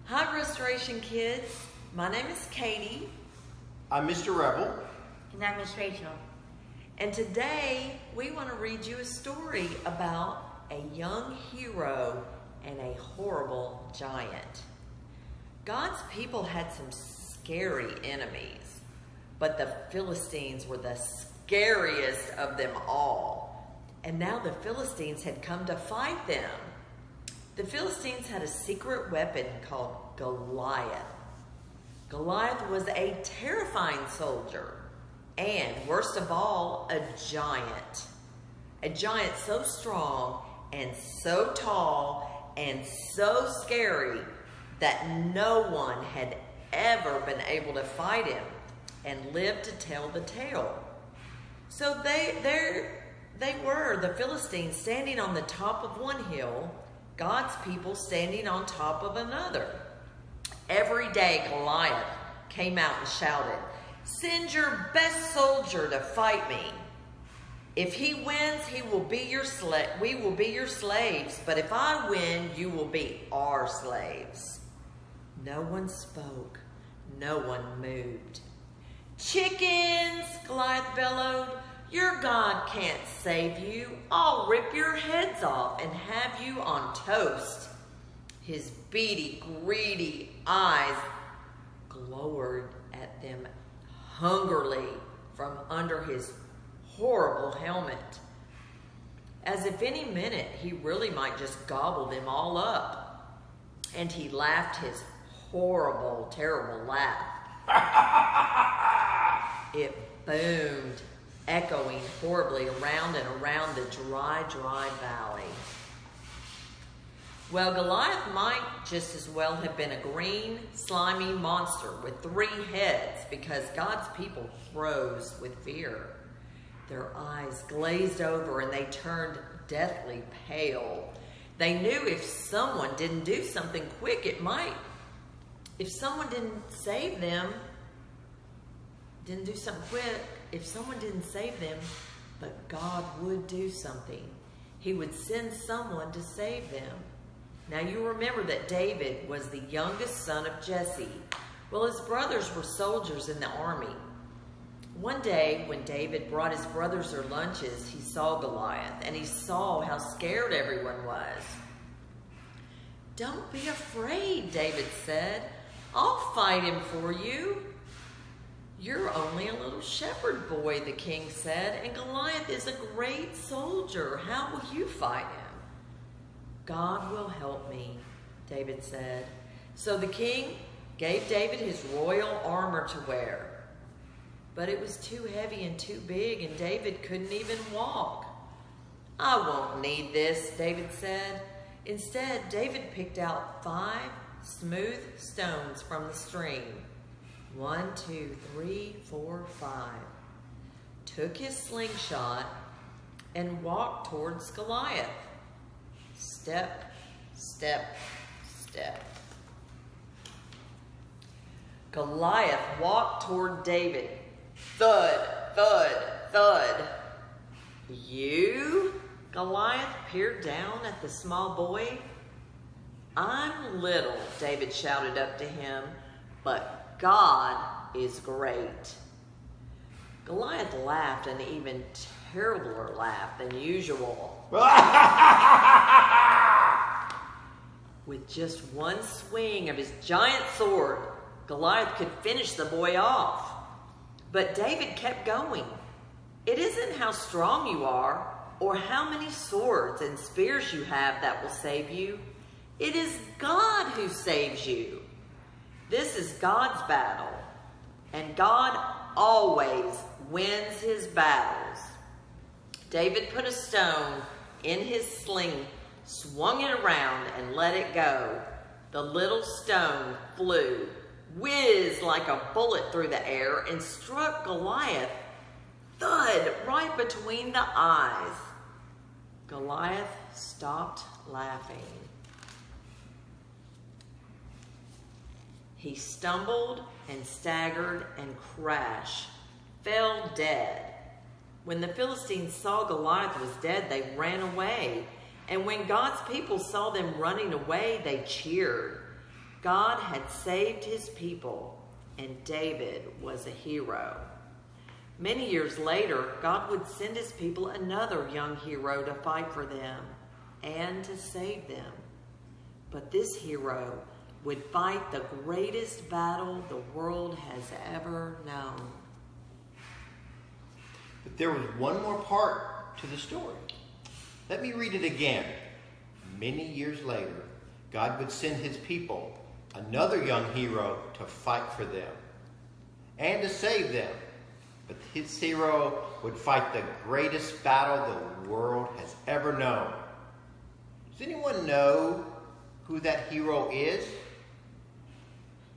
Hi, Restoration Kids. My name is Katie. I'm Mr. Rebel. And I'm Miss Rachel. And today we want to read you a story about a young hero and a horrible giant. God's people had some scary enemies, but the Philistines were the scariest of them all. And now the Philistines had come to fight them. The Philistines had a secret weapon called Goliath. Goliath was a terrifying soldier and, worst of all, a giant. A giant so strong and so tall and so scary that no one had ever been able to fight him and live to tell the tale. So they were, the Philistines, standing on the top of one hill, God's people standing on top of another. Every day Goliath came out and shouted, "Send your best soldier to fight me. If he wins, we will be your slaves, but if I win, you will be our slaves." No one spoke. No one moved. "Chickens," Goliath bellowed, "your God can't save you. I'll rip your heads off and have you on toast." His beady, greedy eyes glowered at them hungrily from under his horrible helmet, as if any minute he really might just gobble them all up. And he laughed his horrible, terrible laugh. It boomed, echoing horribly around and around the dry, dry valley. Well, Goliath might just as well have been a green, slimy monster with 3 heads, because God's people froze with fear. Their eyes glazed over and they turned deathly pale. They knew if someone didn't do something quick, if someone didn't save them, but God would do something. He would send someone to save them. Now you remember that David was the youngest son of Jesse. Well, his brothers were soldiers in the army. One day when David brought his brothers their lunches, he saw Goliath and he saw how scared everyone was. "Don't be afraid," David said. "I'll fight him for you." "You're only a little shepherd boy," the king said, "and Goliath is a great soldier. How will you fight him?" "God will help me," David said. So the king gave David his royal armor to wear. But it was too heavy and too big, and David couldn't even walk. "I won't need this," David said. Instead, David picked out 5 smooth stones from the stream. 1, 2, 3, 4, 5. Took his slingshot and walked towards Goliath. Step, step, step. Goliath walked toward David. Thud, thud, thud. "You?" Goliath peered down at the small boy. "I'm little," David shouted up to him, "but God is great." Goliath laughed an even terribler laugh than usual. With just one swing of his giant sword, Goliath could finish the boy off. But David kept going. "It isn't how strong you are or how many swords and spears you have that will save you. It is God who saves you. This is God's battle, and God always wins his battles." David put a stone in his sling, swung it around, and let it go. The little stone flew, whizzed like a bullet through the air, and struck Goliath, thud, right between the eyes. Goliath stopped laughing. He stumbled and staggered and crashed, fell dead. When the Philistines saw Goliath was dead, they ran away. And when God's people saw them running away, they cheered. God had saved his people, and David was a hero. Many years later, God would send his people another young hero to fight for them and to save them. But this hero would fight the greatest battle the world has ever known. But there was one more part to the story. Let me read it again. Many years later, God would send his people another young hero to fight for them and to save them. But his hero would fight the greatest battle the world has ever known. Does anyone know who that hero is?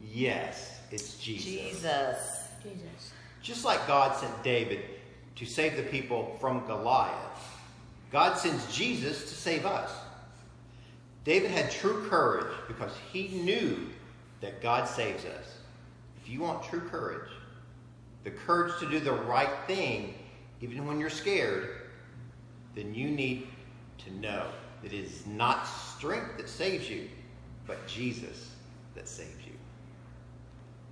Yes, it's Jesus. Jesus. Just like God sent David to save the people from Goliath, God sends Jesus to save us. David had true courage because he knew that God saves us. If you want true courage, the courage to do the right thing, even when you're scared, then you need to know that it is not strength that saves you, but Jesus that saves you.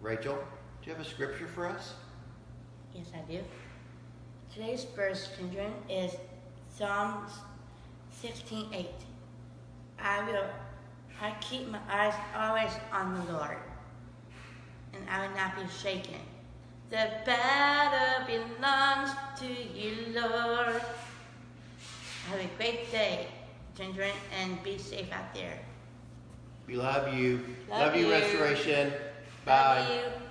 Rachel, do you have a scripture for us? Yes, I do. Today's verse, children, is Psalms 16:8. I keep my eyes always on the Lord, and I will not be shaken. The battle belongs to you, Lord. Have a great day, children, and be safe out there. We love you. Love you. Restoration. Love Bye. you.